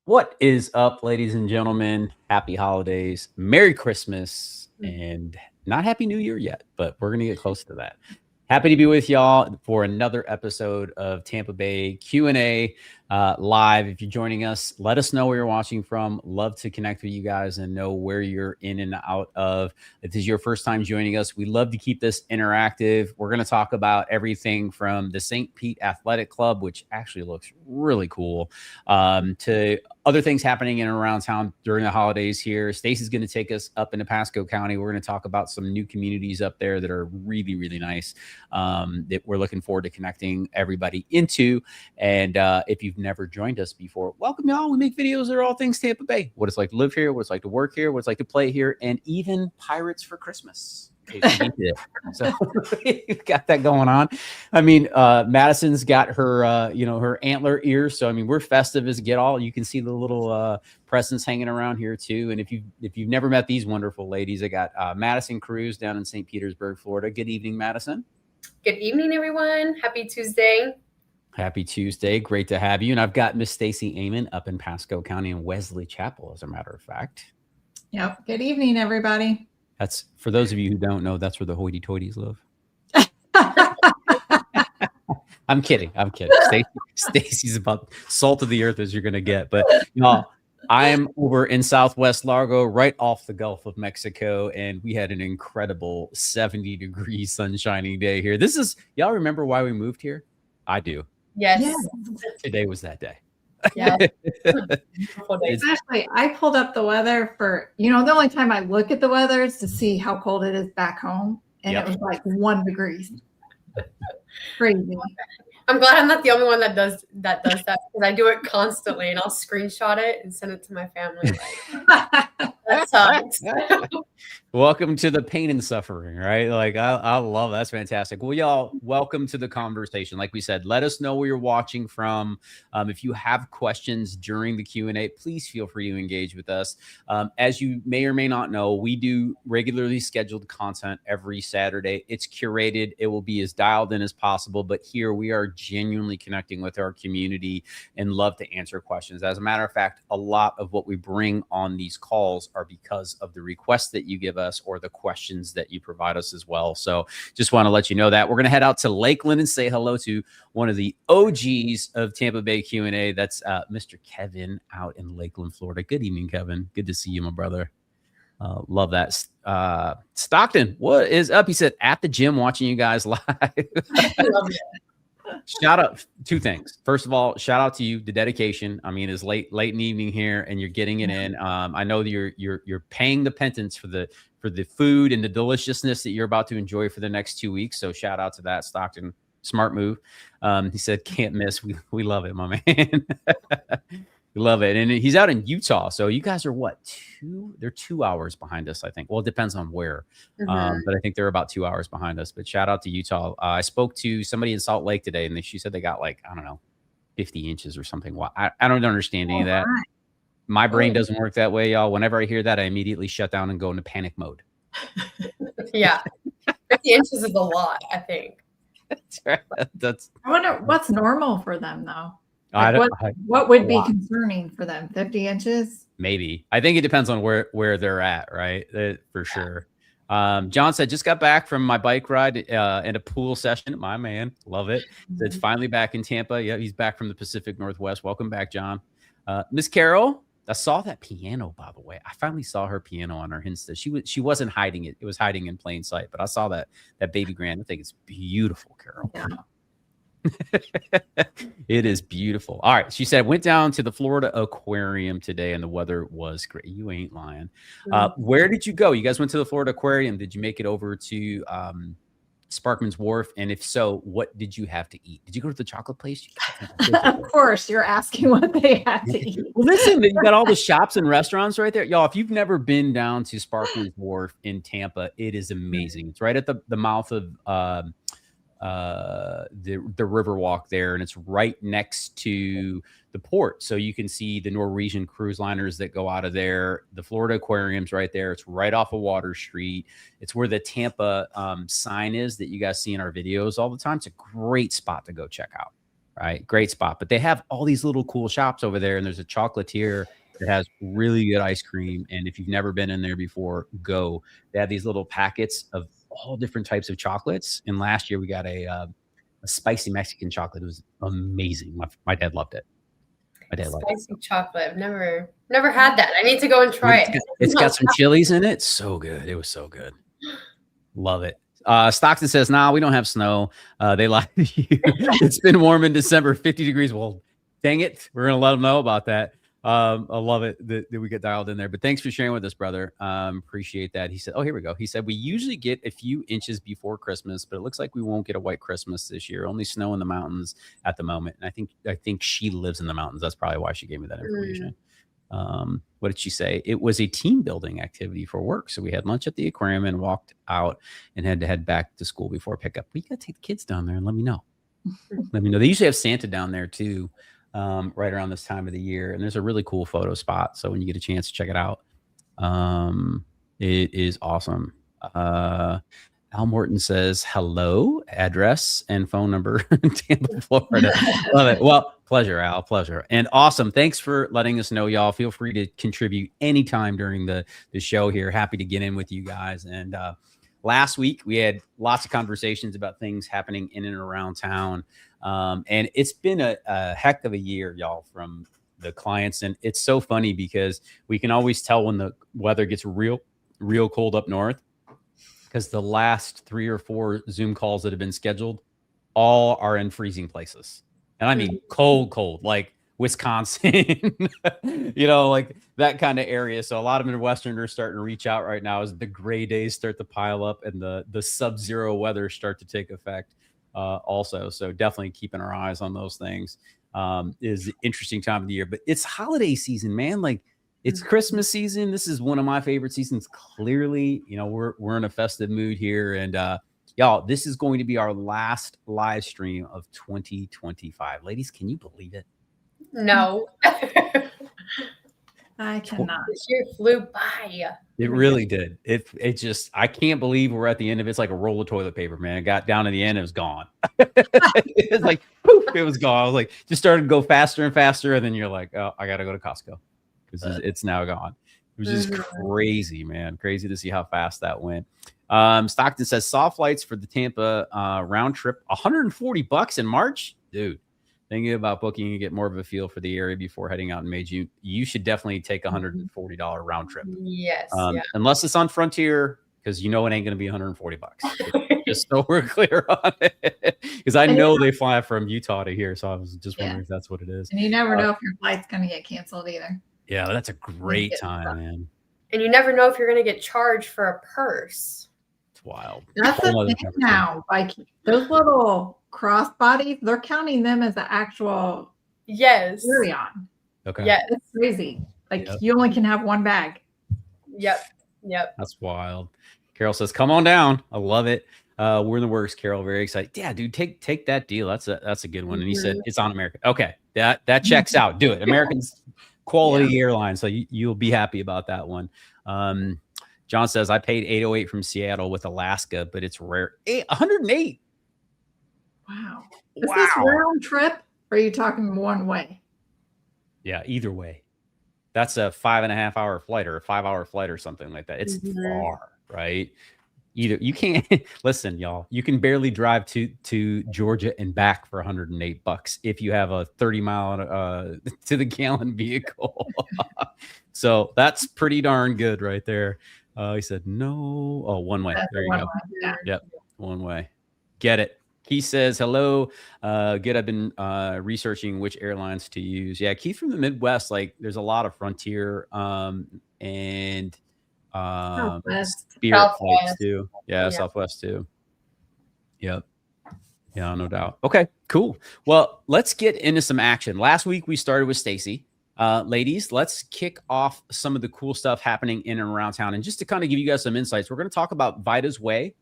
What is up, ladies and gentlemen? Happy holidays, Merry Christmas, and not Happy New Year yet, but we're going to get close to that. Happy to be with y'all for another episode of Tampa Bay Q&A live. If you're joining us, let us know where you're watching from. Love to connect with you guys and know where you're in and out of. If this is your first time joining us, we love to keep this interactive. We're going to talk about everything from the St. Pete Athletic Club, which actually looks really cool, to other things happening in and around town during the holidays here. Stacy's going to take us up into Pasco County. We're going to talk about some new communities up there that are really, really nice, that we're looking forward to connecting everybody into. And if you've never joined us before, welcome, y'all. We make videos that are all things Tampa Bay. What it's like to live here, what it's like to work here, what it's like to play here, and even Pirates for Christmas. So we've got that going on. I mean, Madison's got her, her antler ears. So I mean, we're festive as get all. You can see the little presents hanging around here too. And if you've never met these wonderful ladies, I got Madison Cruz down in St. Petersburg, Florida. Good evening, Madison. Good evening, everyone. Happy Tuesday. Happy Tuesday. Great to have you. And I've got Miss Stacy Amon up in Pasco County in Wesley Chapel, as a matter of fact. Yep. Good evening, everybody. That's, for those of you who don't know, that's where the hoity-toities live. I'm kidding. Stacy's about salt of the earth as you're going to get. But I am over in Southwest Largo, right off the Gulf of Mexico, and we had an incredible 70-degree sunshining day here. Y'all remember why we moved here? I do. Yes. Today was that day. Yeah. Actually, I pulled up the weather for, the only time I look at the weather is to see how cold it is back home. And It was like 1 degree. Crazy. I'm glad I'm not the only one that does that because I do it constantly and I'll screenshot it and send it to my family. That sucks. Welcome to the pain and suffering, right? Like, I love that. That's fantastic. Well, y'all, welcome to the conversation. Like we said, let us know where you're watching from. If you have questions during the Q&A, please feel free to engage with us. As you may or may not know, we do regularly scheduled content every Saturday. It's curated. It will be as dialed in as possible. But here we are genuinely connecting with our community and love to answer questions. As a matter of fact, a lot of what we bring on these calls are because of the requests that you give us or the questions that you provide us as well. So just want to let you know that. We're going to head out to Lakeland and say hello to one of the OGs of Tampa Bay Q&A. That's Mr. Kevin out in Lakeland, Florida. Good evening, Kevin. Good to see you, my brother. Love that. Stockton, what is up? He said, at the gym watching you guys live. I love it. Shout out, two things. First of all, shout out to you, the dedication. I mean, it's late in the evening here and you're getting it in. I know that you're paying the penance for the food and the deliciousness that you're about to enjoy for the next 2 weeks. So shout out to that, Stockton. Smart move. He said, can't miss. We love it, my man. We love it. And he's out in Utah. So you guys are they're 2 hours behind us, I think. Well, it depends on where. But I think they're about 2 hours behind us. But shout out to Utah. I spoke to somebody in Salt Lake today, and she said they got 50 inches or something. Well, I don't understand any of that. My brain doesn't work that way, y'all. Whenever I hear that, I immediately shut down and go into panic mode. Yeah. 50 inches is a lot, I think. That's right. I wonder what's normal for them, though. What would be concerning for them? 50 inches? Maybe. I think it depends on where they're at, right? For sure. John said, just got back from my bike ride and a pool session. My man, love it. It's finally back in Tampa. Yeah, he's back from the Pacific Northwest. Welcome back, John. Miss Carol, I saw that piano, by the way. I finally saw her piano on her Insta. She wasn't hiding it. It was hiding in plain sight. But I saw that baby grand. I think it's beautiful, Carol. Yeah. It is beautiful. All right. She said, went down to the Florida Aquarium today and the weather was great. You ain't lying. Where did you go? You guys went to the Florida Aquarium. Did you make it over to Sparkman's Wharf? And if so, what did you have to eat? Did you go to the chocolate place? Of course, you're asking what they had to eat. Well, listen, you got all the shops and restaurants right there. Y'all, if you've never been down to Sparkman's Wharf in Tampa, it is amazing. It's right at the mouth of the Riverwalk there, and it's right next to the port, so you can see the Norwegian cruise liners that go out of there. The Florida Aquarium's right there. It's right off of Water Street. It's where the Tampa sign is that you guys see in our videos all the time. It's a great spot to go check out. right? Great spot. But they have all these little cool shops over there, and there's a chocolatier that has really good ice cream. And if you've never been in there before, go. They have these little packets of all different types of chocolates. And last year we got a spicy Mexican chocolate. It was amazing. My dad loved it. My dad loved it. Spicy chocolate. I've never had that. I need to go and try it. It's got some chilies in it. So good. It was so good. Love it. Stockton says, nah, we don't have snow. They lied to you. It's been warm in December, 50 degrees. Well, dang it. We're going to let them know about that. I love it that we get dialed in there. But thanks for sharing with us, brother. Appreciate that. He said, oh, here we go. He said, we usually get a few inches before Christmas, but it looks like we won't get a white Christmas this year. Only snow in the mountains at the moment. And I think she lives in the mountains. That's probably why she gave me that information. What did she say? It was a team building activity for work. So we had lunch at the aquarium and walked out and had to head back to school before pickup. We got to take the kids down there and let me know. Let me know. They usually have Santa down there too, right around this time of the year. And there's a really cool photo spot. So when you get a chance to check it out, it is awesome. Al Morton says, hello, address and phone number, Tampa, Florida. Love it. Well, pleasure, Al. Pleasure. And awesome. Thanks for letting us know, y'all. Feel free to contribute anytime during the show here. Happy to get in with you guys. And last week, we had lots of conversations about things happening in and around town. And it's been a heck of a year, y'all, from the clients. And it's so funny because we can always tell when the weather gets real cold up north, because the last 3 or 4 Zoom calls that have been scheduled all are in freezing places. And I mean, cold, like Wisconsin, like that kind of area. So a lot of Midwesterners are starting to reach out right now as the gray days start to pile up and the sub-zero weather start to take effect also. So definitely keeping our eyes on those things is an interesting time of the year. But it's holiday season, man. Like, it's Christmas season. This is one of my favorite seasons. Clearly, we're in a festive mood here. And y'all, this is going to be our last live stream of 2025. Ladies, can you believe it? No. I cannot. This year flew by. It really did. It just, I can't believe we're at the end of it. It's like a roll of toilet paper, man. It got down to the end, it was gone. It's like, poof, it was gone. I was like, just started to go faster and faster. And then you're like, oh, I got to go to Costco. Because it's now gone. It was just crazy, man. Crazy to see how fast that went. Stockton says soft lights for the Tampa round trip, $140 in March. Dude, thinking about booking and get more of a feel for the area before heading out in May, June. You should definitely take $140 round trip. Yes. Unless it's on Frontier, because it ain't going to be $140. Just so we're clear on it. Because I know they fly from Utah to here. So I was just wondering if that's what it is. And you never know if your flight's going to get canceled either. Yeah, that's a great time, man. And you never know if you're going to get charged for a purse. It's wild. That's the thing now. Like those little crossbodies, they're counting them as the actual carry-on. Okay. Yeah, it's crazy. Like you only can have one bag. Yep. That's wild. Carol says, "Come on down." I love it. We're in the works, Carol. Very excited. Yeah, dude, take that deal. That's a good one. And he said it's on American. Okay, that checks out. Do it. Americans. Quality airline, so you'll be happy about that one. John says, I paid $808 from Seattle with Alaska, but it's rare. $108. Wow. Is this round trip, or are you talking one way? Yeah, either way. That's a 5.5-hour flight or a 5-hour flight or something like that. It's far, right? Either you can't listen, y'all. You can barely drive to Georgia and back for $108 if you have a 30-mile to the gallon vehicle. So that's pretty darn good right there. He said no. Oh, one way. There you go. Yep, one way. Get it. He says hello. Good. I've been researching which airlines to use. Yeah, Keith from the Midwest. Like, there's a lot of Frontier and. Spirit flights too. Yeah, Southwest too. Yep. Yeah, no doubt. Okay, cool. Well, let's get into some action. Last week we started with Stacy. Ladies, let's kick off some of the cool stuff happening in and around town. And just to kind of give you guys some insights, we're going to talk about Vida's Way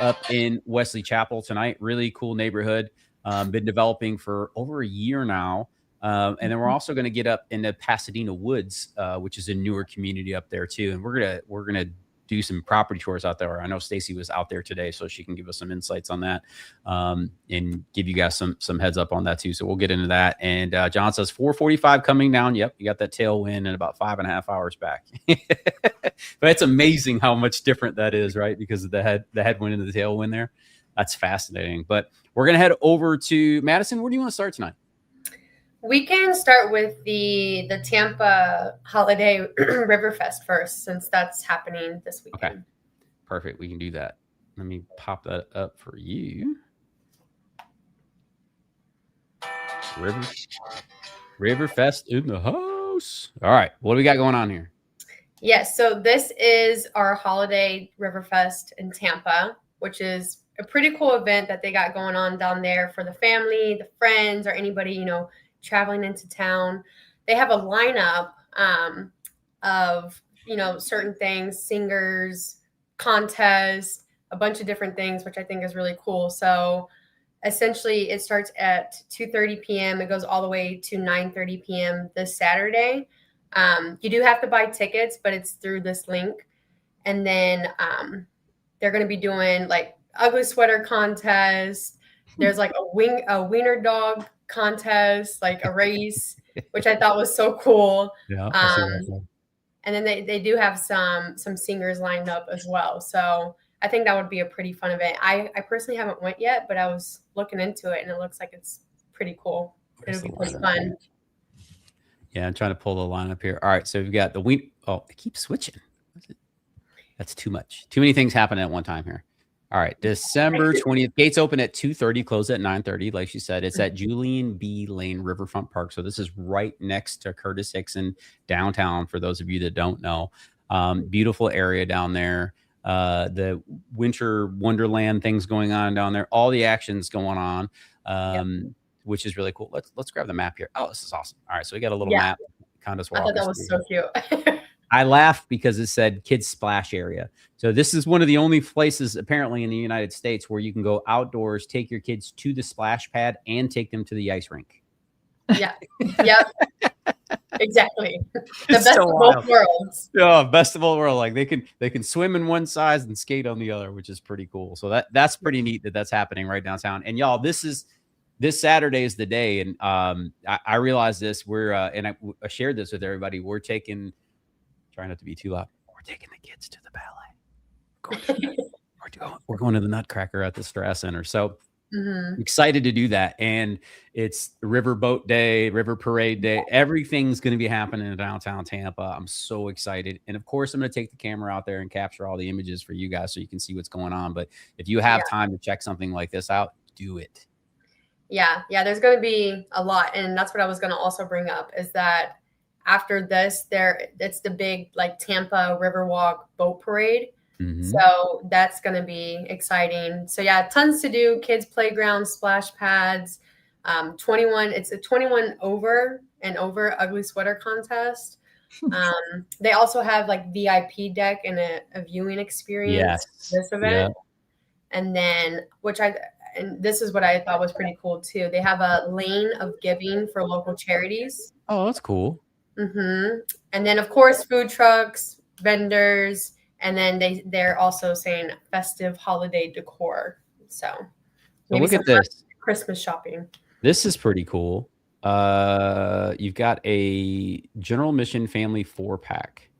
up in Wesley Chapel tonight. Really cool neighborhood. Been developing for over a year now. And then we're also going to get up into Pasadena Woods, which is a newer community up there too. And we're gonna do some property tours out there. I know Stacy was out there today, so she can give us some insights on that, and give you guys some heads up on that too. So we'll get into that. And John says 4:45 coming down. Yep, you got that tailwind in about 5.5 hours back. But it's amazing how much different that is, right? Because of the headwind and the tailwind there. That's fascinating. But we're gonna head over to Madison. Where do you want to start tonight? We can start with the Tampa Holiday Riverfest first, since that's happening this weekend. Okay, perfect. We can do that. Let me pop that up for you. Riverfest in the house. All right, what do we got going on here? Yes, so this is our holiday Riverfest in Tampa, which is a pretty cool event that they got going on down there for the family, the friends, or anybody, you know, traveling into town. They have a lineup of, you know, certain things, singers, contests, a bunch of different things, which I think is really cool. So essentially it starts at 2:30 p.m. It goes all the way to 9:30 p.m. this Saturday. You do have to buy tickets, but it's through this link. And then they're going to be doing like ugly sweater contest. There's like a wiener dog contest, like a race, which I thought was so cool. Yeah. And then they do have some singers lined up as well. So I think that would be a pretty fun event. I personally haven't went yet, but I was looking into it and it looks like it's pretty cool. It'll be pretty fun. Yeah, I'm trying to pull the line up here. All right, so we've got the week. Oh, it keeps switching. That's too much. Too many things happening at one time here. All right, December 20th. Gates open at 2:30, close at 9:30. Like she said, it's at Julian B. Lane Riverfront Park. So this is right next to Curtis Hickson downtown, for those of you that don't know. Beautiful area down there. The winter wonderland things going on down there. All the actions going on, which is really cool. Let's grab the map here. Oh, this is awesome. All right, so we got a little map. I thought that was so cute. I laughed because it said kids splash area. So this is one of the only places apparently in the United States where you can go outdoors, take your kids to the splash pad and take them to the ice rink. Yeah. Yep. Exactly. The best of both worlds. Oh, best of all world. Like they can swim in one side and skate on the other, which is pretty cool. So that's pretty neat that that's happening right downtown. And y'all, this Saturday is the day. And I realized this. We're and I shared this with everybody. We're taking, trying not to be too loud, we're taking the kids to the ballet. We're going to the Nutcracker at the Strass Center. So excited to do that. And it's River Boat Day, River Parade Day. Everything's going to be happening in downtown Tampa. I'm so excited. And of course, I'm going to take the camera out there and capture all the images for you guys so you can see what's going on. But if you have time to check something like this out, do it. Yeah, there's going to be a lot. And that's what I was going to also bring up, is that after this, it's the big like Tampa Riverwalk boat parade. So that's going to be exciting. So yeah, tons to do. Kids playground, splash pads, 21. It's a 21 over and over ugly sweater contest. They also have like VIP deck and a viewing experience. This event. And then, and this is what I thought was pretty cool too. They have a lane of giving for local charities. Oh, that's cool. And then of course, food trucks, vendors, and then they're also saying festive holiday decor. So look at this Christmas shopping. This is pretty cool. You've got a general admission family 4-pack.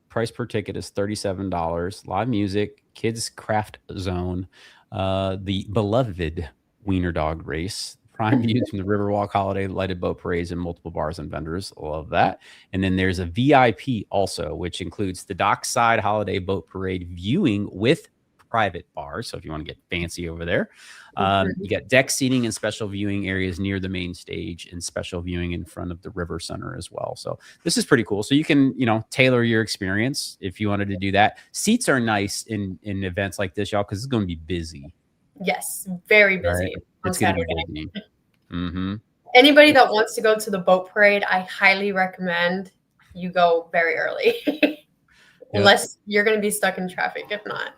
Price per ticket is $37. Live music, kids craft zone, the beloved wiener dog race, prime views from the Riverwalk holiday lighted boat parades and multiple bars and vendors. Love that. And then there's a VIP also, which includes the dockside holiday boat parade viewing with private bars. So if you want to get fancy over there, you got deck seating and special viewing areas near the main stage and special viewing in front of the river center as well. So this is pretty cool. So you can, tailor your experience if you wanted to do that. Seats are nice in events like this, y'all, because it's going to be busy. Yes, very busy. Right. It's going to be busy. Anybody that wants to go to the boat parade, I highly recommend you go very early. Unless you're going to be stuck in traffic. If not,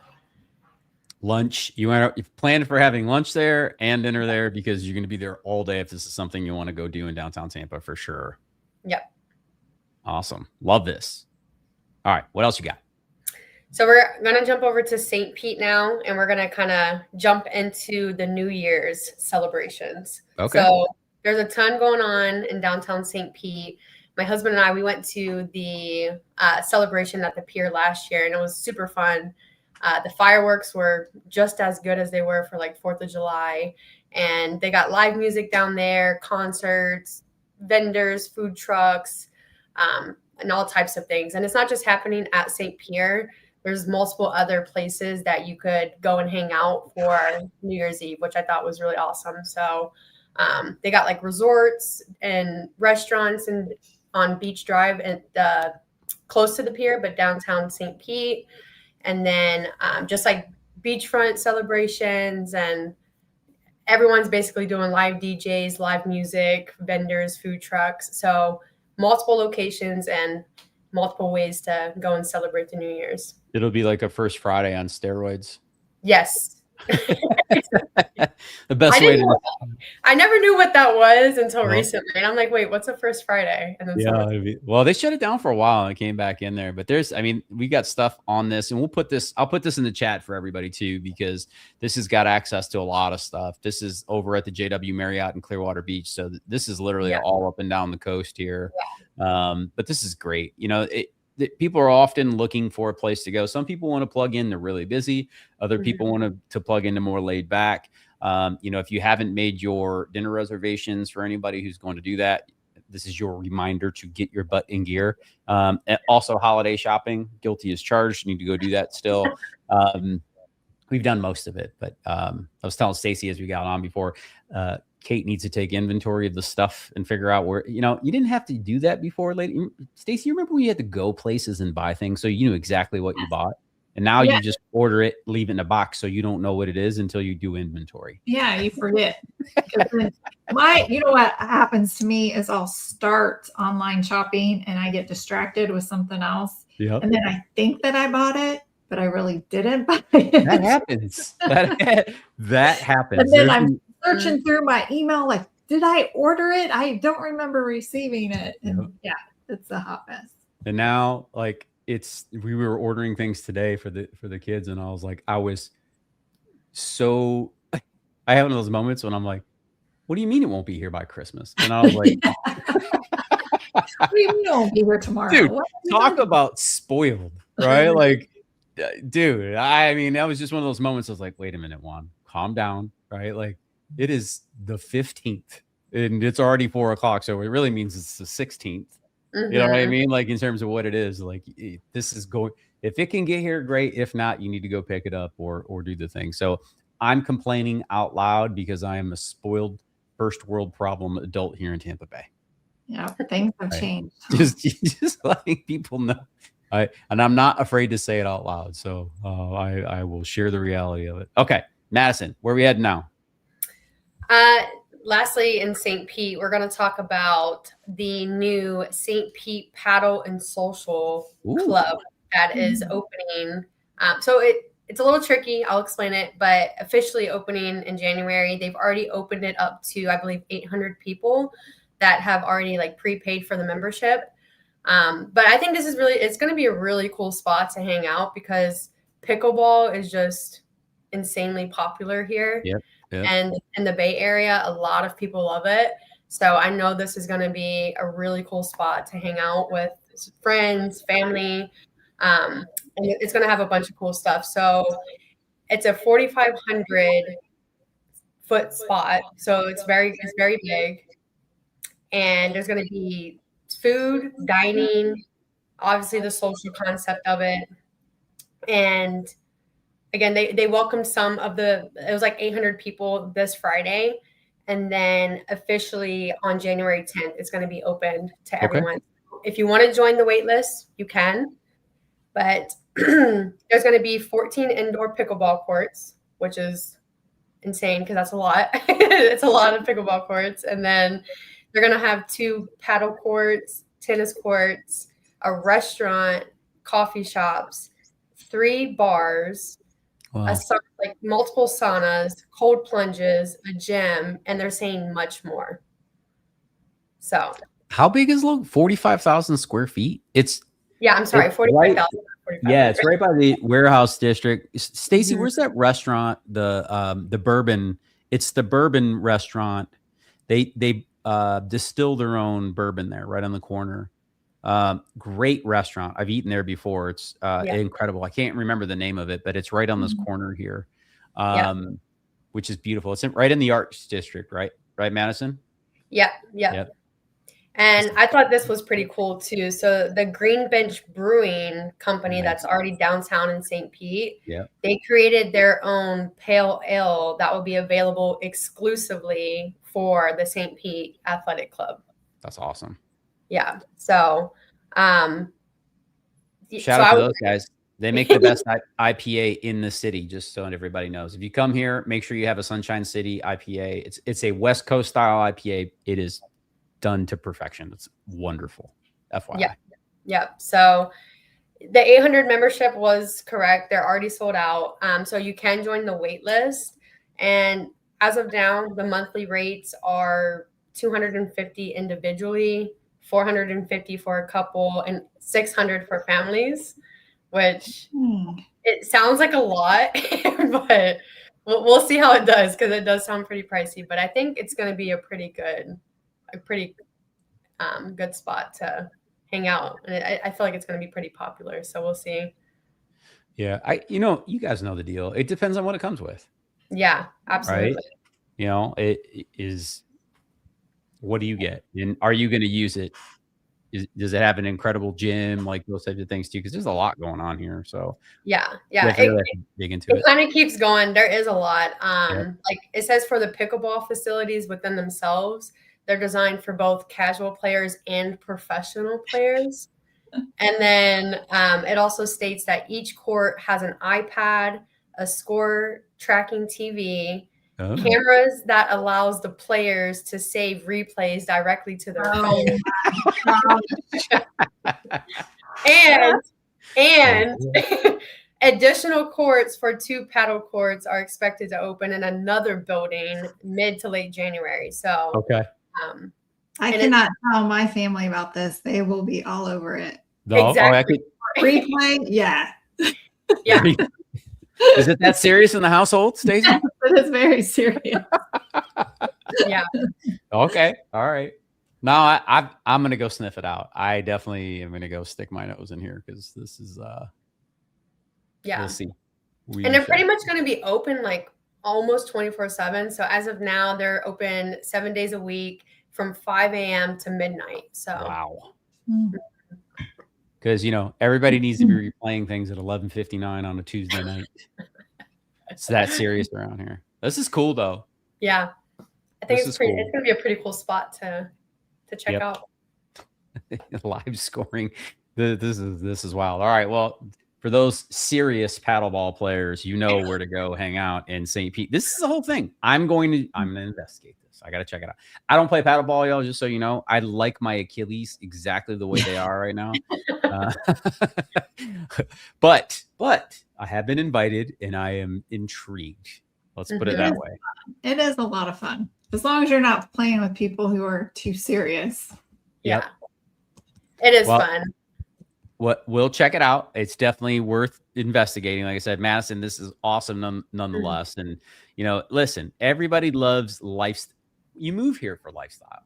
lunch, you've planned for having lunch there and dinner there, because you're going to be there all day if this is something you want to go do in downtown Tampa for sure. Yep. Awesome. Love this. All right, what else you got? So we're going to jump over to St. Pete now, and we're going to kind of jump into the New Year's celebrations. Okay. So there's a ton going on in downtown St. Pete. My husband and I, we went to the celebration at the pier last year, and it was super fun. The fireworks were just as good as they were for like 4th of July. And they got live music down there, concerts, vendors, food trucks, and all types of things. And it's not just happening at St. Pierre. There's multiple other places that you could go and hang out for New Year's Eve, which I thought was really awesome. So they got like resorts and restaurants and on Beach Drive and close to the pier, but downtown St. Pete. And then just like beachfront celebrations, and everyone's basically doing live DJs, live music, vendors, food trucks. So multiple locations and multiple ways to go and celebrate the New Year's. It'll be like a First Friday on steroids. Yes. The best way to. I never knew what that was until recently, and I'm like, wait, what's a First Friday? And then well, they shut it down for a while and it came back in there. But we got stuff on this, and I'll put this in the chat for everybody too, because this has got access to a lot of stuff. This is over at the JW Marriott in Clearwater Beach, so this is literally all up and down the coast here. But this is great. People are often looking for a place to go. Some people want to plug in, they're really busy. Other people want to plug into more laid back. If you haven't made your dinner reservations for anybody who's going to do that, this is your reminder to get your butt in gear. And also holiday shopping, guilty as charged. You need to go do that still. We've done most of it, but I was telling Stacy as we got on before, Kate needs to take inventory of the stuff and figure out where, you didn't have to do that before. Stacy, you remember when you had to go places and buy things so you knew exactly what you bought? And now you just order it, leave it in a box so you don't know what it is until you do inventory. Yeah, you forget. What happens to me is I'll start online shopping and I get distracted with something else. Yep. And then I think that I bought it, but I really didn't buy it. That happens. That happens. And then I'm searching through my email, like, did I order it? I don't remember receiving it. And it's a hot mess. And now, we were ordering things today for the kids, and I was like, I have one of those moments when I'm like, what do you mean it won't be here by Christmas? And I was like, what do you mean it won't be here tomorrow? Dude, talk about spoiled, right? Dude, that was just one of those moments. I was like, wait a minute, Juan, calm down, right? It is the 15th and it's already 4 o'clock. So it really means it's the 16th. You know what I mean? In terms of what it is, this is going, if it can get here, great. If not, you need to go pick it up or do the thing. So I'm complaining out loud because I am a spoiled first world problem adult here in Tampa Bay. Yeah. Things have changed. Just letting people know. And I'm not afraid to say it out loud. So I will share the reality of it. Okay. Madison, where are we heading now? Lastly, in St. Pete, we're going to talk about the new St. Pete Paddle and Social Club that is opening. So it's a little tricky. I'll explain it, but officially opening in January. They've already opened it up to, I believe, 800 people that have already prepaid for the membership. But I think it's going to be a really cool spot to hang out because pickleball is just insanely popular here. Yep. And in the Bay Area, a lot of people love it. So I know this is going to be a really cool spot to hang out with friends, family. And it's going to have a bunch of cool stuff. So it's a 4,500 foot spot. So it's very big. And there's going to be food, dining, obviously the social concept of it. And again, they welcomed it was 800 people this Friday. And then officially on January 10th, it's going to be opened to everyone. If you want to join the wait list, you can. But there's going to be 14 indoor pickleball courts, which is insane because that's a lot. It's a lot of pickleball courts. And then they're going to have 2 paddle courts, tennis courts, a restaurant, coffee shops, 3 bars, multiple saunas, cold plunges, a gym, and they're saying much more. So how big is 45,000 square feet? I'm sorry, 45,000. Yeah, it's right by the warehouse district. Stacy, Mhm. where's that restaurant? The bourbon. It's the bourbon restaurant. They distill their own bourbon there, right on the corner. Great restaurant. I've eaten there before. It's Yeah. incredible. I can't remember the name of it, but it's right on this Mhm. corner here, Yeah. which is beautiful. It's right in the Arts District, right? Right, Madison? Yeah. Yeah. Yep. And I thought this was pretty cool too. So the Green Bench Brewing Company Nice. that's already downtown in St. Pete, Yep. they created their own pale ale that will be available exclusively for the St. Pete Athletic Club. That's awesome. Yeah. So shout out to those guys. They make the best IPA in the city, just so everybody knows. If you come here, make sure you have a Sunshine City IPA. It's a West Coast style IPA. It is done to perfection. It's wonderful. FYI. Yeah. Yeah. So the 800 membership was correct. They're already sold out. So you can join the wait list. And as of now, the monthly rates are $250 individually, $450 for a couple, and $600 for families, which it sounds like a lot, but we'll see how it does, because it does sound pretty pricey. But I think it's going to be a pretty good spot to hang out, and I feel like it's going to be pretty popular. So we'll see. Yeah, you guys know the deal. It depends on what it comes with. Yeah, absolutely. Right? It is. What do you get, and are you going to use it? Does it have an incredible gym, like those types of things too? Because there's a lot going on here. So yeah, dig into it. Kind of keeps going. There is a lot. Like it says, for the pickleball facilities within themselves, they're designed for both casual players and professional players. And then it also states that each court has an iPad, a score tracking TV, cameras that allows the players to save replays directly to their phone. And additional courts for 2 paddle courts are expected to open in another building mid to late January. So okay. I cannot tell my family about this. They will be all over it. No, exactly. Replay, yeah. Yeah. Is it that serious in the household, Stacey? It is very serious. Yeah. Okay. All right. No, I'm gonna go sniff it out. I definitely am gonna go stick my nose in here, because this is we'll see. And they're pretty much gonna be open like almost 24/7. So as of now, they're open 7 days a week from 5 a.m. to midnight. So wow. Because everybody needs to be replaying things at 11:59 on a Tuesday night. It's that serious around here. This is cool though. Yeah, I think it's pretty. Cool. It's gonna be a pretty cool spot to check out. Live scoring. This is wild. All right. Well, for those serious paddleball players, where to go hang out in St. Pete. This is the whole thing. I'm gonna investigate this. I got to check it out. I don't play paddleball, y'all, just so you know. I like my Achilles exactly the way they are right now. But I have been invited, and I am intrigued. Let's put it that way. It is a lot of fun, as long as you're not playing with people who are too serious. Yeah, it is fun. We'll check it out. It's definitely worth investigating. Like I said, Madison, this is awesome nonetheless. And listen, everybody loves life. You move here for lifestyle,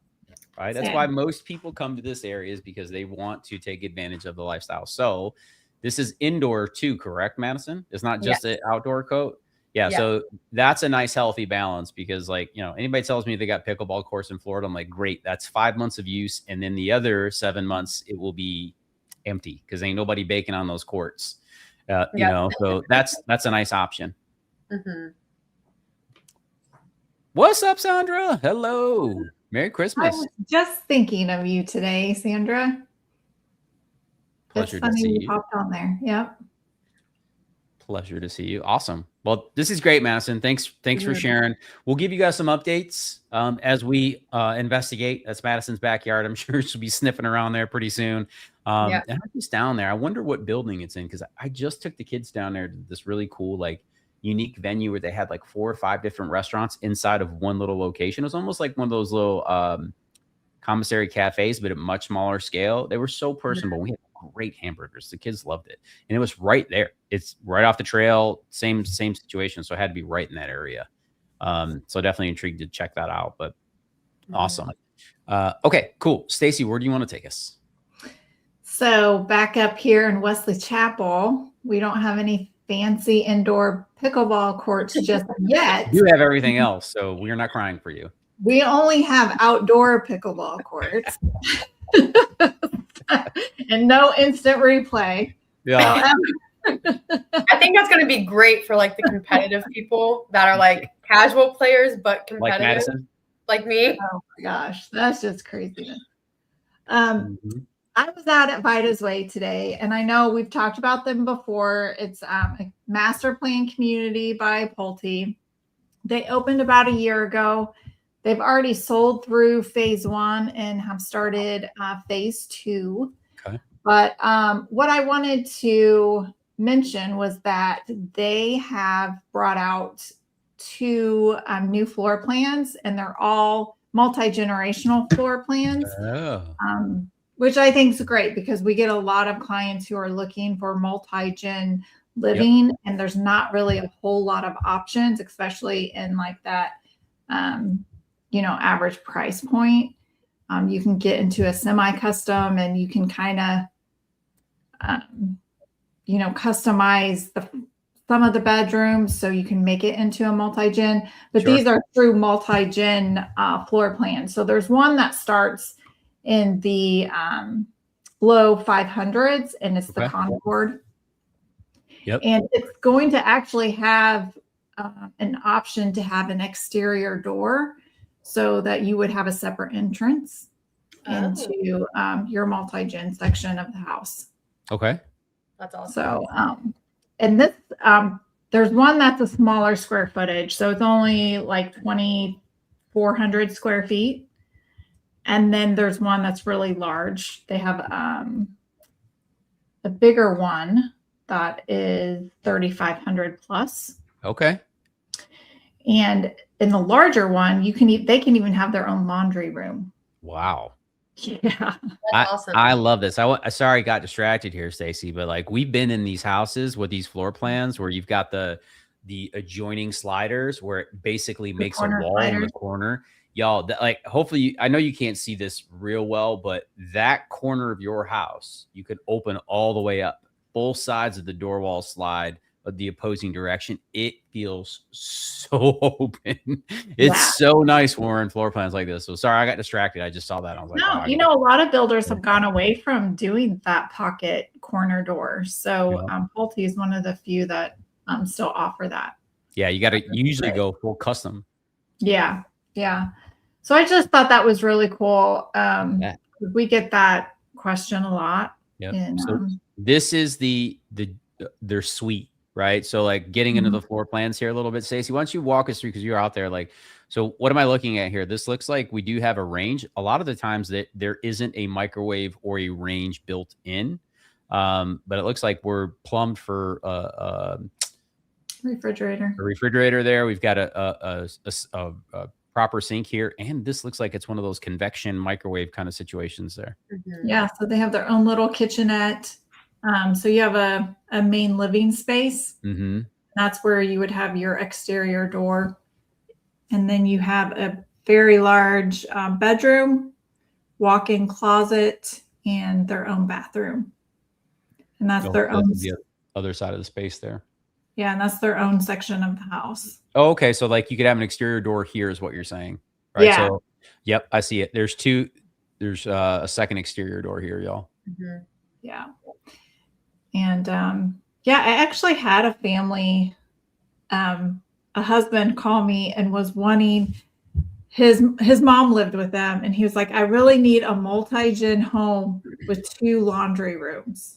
right? That's why most people come to this area, is because they want to take advantage of the lifestyle. So this is indoor too, correct, Madison? It's not just an outdoor court. Yeah. So that's a nice, healthy balance, because anybody tells me they got pickleball courts in Florida, I'm like, great. That's 5 months of use. And then the other 7 months, it will be empty, because ain't nobody baking on those courts. So that's a nice option. What's up, Sandra? Hello. Merry Christmas. I was just thinking of you today, Sandra. Pleasure to see you. Popped on there. Yep. Pleasure to see you. Awesome. Well, this is great, Madison. Thanks for sharing. We'll give you guys some updates as we investigate. That's Madison's backyard. I'm sure she'll be sniffing around there pretty soon. And I'm just down there. I wonder what building it's in, because I just took the kids down there to this really cool, unique venue where they had 4 or 5 different restaurants inside of one little location. It was almost like one of those little commissary cafes, but at much smaller scale. They were so personable. We had great hamburgers. The kids loved it. And it was right there. It's right off the trail, same situation. So it had to be right in that area. So definitely intrigued to check that out, but awesome. Okay, cool. Stacy, where do you want to take us? So back up here in Wesley Chapel, we don't have any fancy indoor pickleball courts just yet. You have everything else, so we're not crying for you. We only have outdoor pickleball courts and no instant replay. Yeah. I think that's going to be great for like the competitive people that are like casual players, but competitive. Like Madison? Like me. Oh my gosh, that's just craziness. I was out at Vida's Way today, and I know we've talked about them before. It's a master plan community by Pulte. They opened about a year ago. They've already sold through phase 1 and have started phase 2. Okay. But what I wanted to mention was that they have brought out 2 new floor plans, and they're all multi-generational floor plans. Oh. Which I think is great because we get a lot of clients who are looking for multi-gen living, and there's not really a whole lot of options, especially in like that, average price point. You can get into a semi-custom, and you can kind of, customize some of the bedrooms so you can make it into a multi-gen. But these are true multi-gen floor plans. So there's one that starts in the low 500s, and it's the Concord. Yep. And it's going to actually have an option to have an exterior door so that you would have a separate entrance into your multi-gen section of the house. Okay. That's awesome. So, and this, there's one that's a smaller square footage. So it's only like 2,400 square feet. And then there's one that's really large. They have a bigger one that is 3,500 plus. Okay. And in the larger one, they can even have their own laundry room. Wow. Yeah. That's awesome. I love this. Sorry I got distracted here, Stacy, but like we've been in these houses with these floor plans where you've got the adjoining sliders where it basically makes a wall in the corner. Y'all, hopefully, I know you can't see this real well, but that corner of your house, you could open all the way up. Both sides of the door wall slide of the opposing direction. It feels so open. It's so nice when we're in floor plans like this. So sorry, I got distracted. I just saw that. I was like, no, a lot of builders have gone away from doing that pocket corner door. So Pulte is one of the few that still offer that. Yeah, you usually go full custom. Yeah. So I just thought that was really cool. We get that question a lot. Yep. And, so this is their suite, right? So like getting into the floor plans here a little bit, Stacey, why don't you walk us through, because you're out there, like, so what am I looking at here? This looks like we do have a range. A lot of the times that there isn't a microwave or a range built in, but it looks like we're plumbed for a refrigerator there. We've got a proper sink here, and this looks like it's one of those convection microwave kind of situations there. Yeah, so they have their own little kitchenette. So you have a main living space. That's where you would have your exterior door, and then you have a very large bedroom, walk-in closet, and their own bathroom. And that's their own. The other side of the space there. Yeah, and that's their own section of the house. Oh, okay. So like you could have an exterior door here is what you're saying, right? Yeah. So, yep, I see it. There's a second exterior door here, y'all. Yeah. And I actually had a family, a husband call me and was wanting, his mom lived with them, and he was like, I really need a multi-gen home with 2 laundry rooms.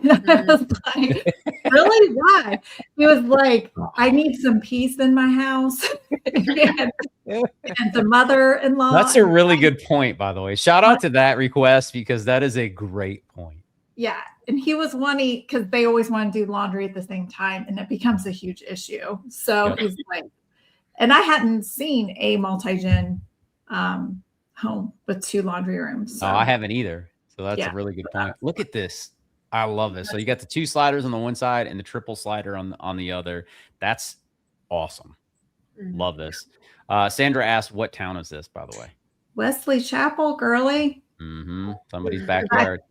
And I was like, really? Why? He was like, I need some peace in my house. and the mother-in-law. That's a really good point, by the way. Shout out to that request, because that is a great point. Yeah. And he was wanting, because they always want to do laundry at the same time, and it becomes a huge issue. So he's like, and I hadn't seen a multi-gen home with 2 laundry rooms. So. Oh, I haven't either. So that's a really good point. Look at this. I love this. So you got the 2 sliders on the one side and the triple slider on the other. That's awesome. Love this. Sandra asked, what town is this, by the way? Wesley Chapel, girly. Somebody's backyard.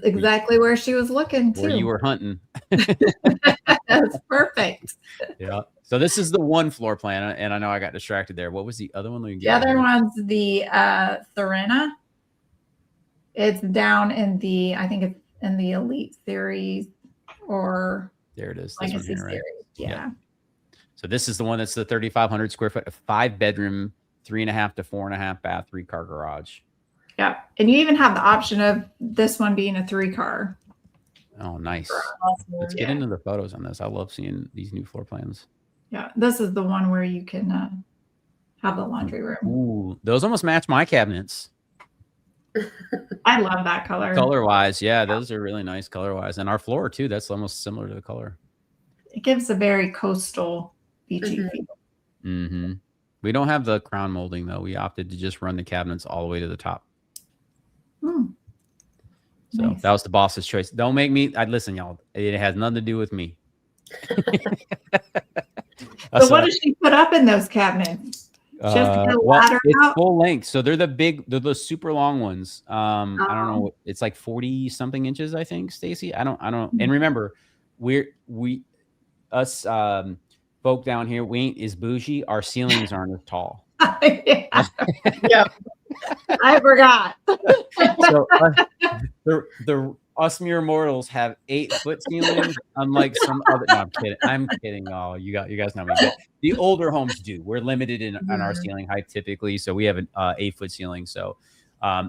Exactly where she was looking too. Where you were hunting. That's perfect. Yeah. So this is the one floor plan, and I know I got distracted there. What was the other one? The other one's the Serena. It's down in the, I think it's in the Elite Series or there it is. This one here, right? Series. Yeah. So this is the one that's the 3,500 square foot, 5-bedroom, 3.5 to 4.5 bath, 3-car garage. Yeah. And you even have the option of this one being a 3-car. Oh, nice. Let's get into the photos on this. I love seeing these new floor plans. Yeah. This is the one where you can have the laundry room. Ooh, those almost match my cabinets. I love that color. Color-wise, yeah, those are really nice color-wise. And our floor, too, that's almost similar to the color. It gives a very coastal, beachy feel. We don't have the crown molding, though. We opted to just run the cabinets all the way to the top. So nice. That was the boss's choice. Don't make me. Listen, y'all. It has nothing to do with me. So what does she put up in those cabinets? It's full length. So they're the super long ones. I don't know. It's like 40 something inches, I think, Stacy. I don't. And remember, us folk down here, we ain't as bougie. Our ceilings aren't as tall. Yeah. I forgot. So the us mere mortals have 8-foot ceilings, unlike some other. No, I'm kidding. Oh, you guys know me. The older homes do. We're limited in our ceiling height typically, so we have an 8-foot ceiling. So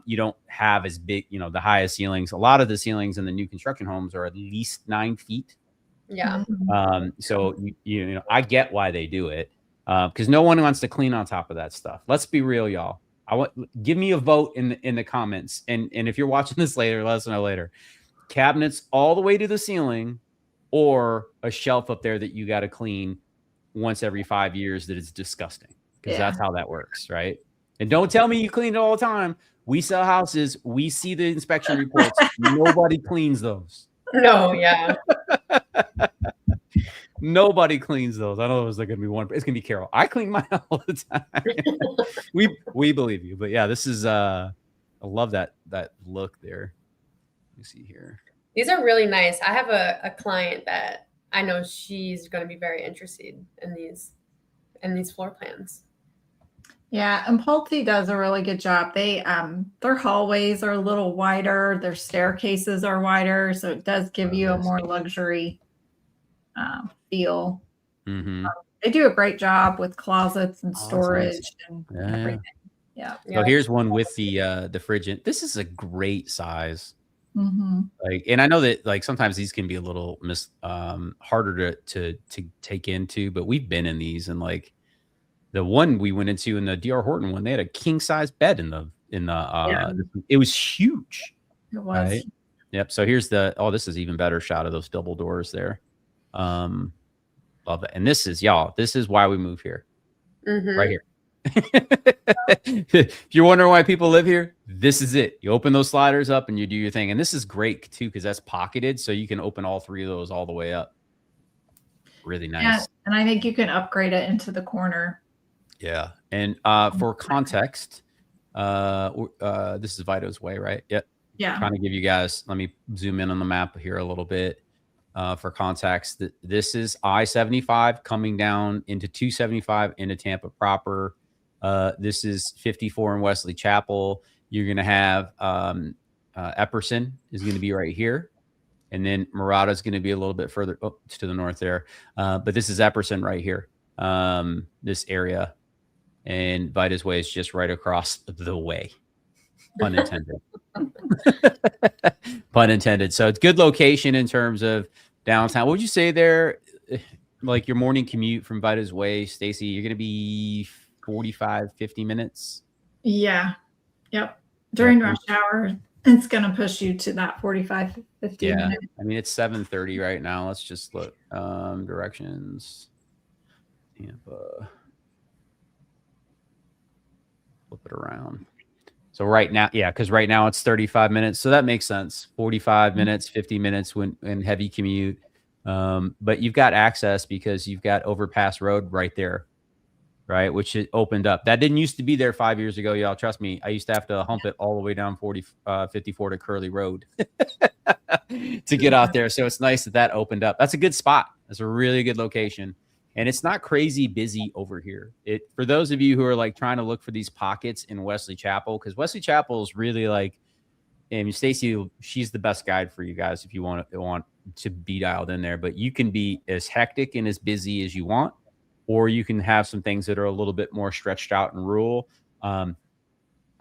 you don't have as big, the highest ceilings. A lot of the ceilings in the new construction homes are at least 9 feet. Yeah. So I get why they do it, because no one wants to clean on top of that stuff. Let's be real, y'all. Give me a vote in the comments, and if you're watching this later, let us know later. Cabinets all the way to the ceiling, or a shelf up there that you got to clean once every 5 years. That is disgusting, because that's how that works, right? And don't tell me you clean it all the time. We sell houses. We see the inspection reports. Nobody cleans those. No, yeah. Nobody cleans those. I know there's going to be one. It's going to be Carol. I clean mine all the time. we believe you. But yeah, this is I love that look there. Let me see here. These are really nice. I have a client that I know she's going to be very interested in these floor plans. Yeah, and Pulte does a really good job. They their hallways are a little wider, their staircases are wider, so it does give you a more luxury feel. They do a great job with closets and storage and everything. Yeah. So here's one with the fridge. This is a great size. And I know that sometimes these can be a little harder to take into, but we've been in these, and the one we went into in the DR Horton one, they had a king size bed in the it was huge. It was. Right? Yep. So here's this is even better shot of those double doors there. Love it. And this is why we move here. Right here. If you're wondering why people live here, this is it. You open those sliders up and you do your thing. And this is great too, because that's pocketed, so you can open all 3 of those all the way up. Really nice. Yeah, and I think you can upgrade it into the corner. Yeah. And for context, this is Vito's Way, right? Yep. Yeah. Trying to give you guys, let me zoom in on the map here a little bit. For context, this is I-75 coming down into 275 into Tampa proper. This is 54 in Wesley Chapel. You're going to have Epperson is going to be right here. And then Murata is going to be a little bit further to the north there. But this is Epperson right here, this area. And Vita's Way is just right across the way. Pun intended. Pun intended. So it's good location in terms of downtown. What would you say there? Like your morning commute from Vita's Way, Stacy, you're going to be 45, 50 minutes? Yeah. Yep. During rush hour, it's going to push you to that 45, 50 minutes. I mean, it's 7:30 right now. Let's just look. Directions. Tampa. Flip it around. So right now, yeah, because right now it's 35 minutes. So that makes sense. 45 minutes, 50 minutes when heavy commute. But you've got access because you've got Overpass Road right there, right? Which it opened up. That didn't used to be there 5 years ago, y'all. Trust me. I used to have to hump it all the way down 54 to Curly Road to get out there. So it's nice that opened up. That's a good spot. That's a really good location. And it's not crazy busy over here. For those of you who are like trying to look for these pockets in Wesley Chapel, because Wesley Chapel is really like, I mean, Stacy, she's the best guide for you guys if you want to be dialed in there. But you can be as hectic and as busy as you want, or you can have some things that are a little bit more stretched out and rural. I'm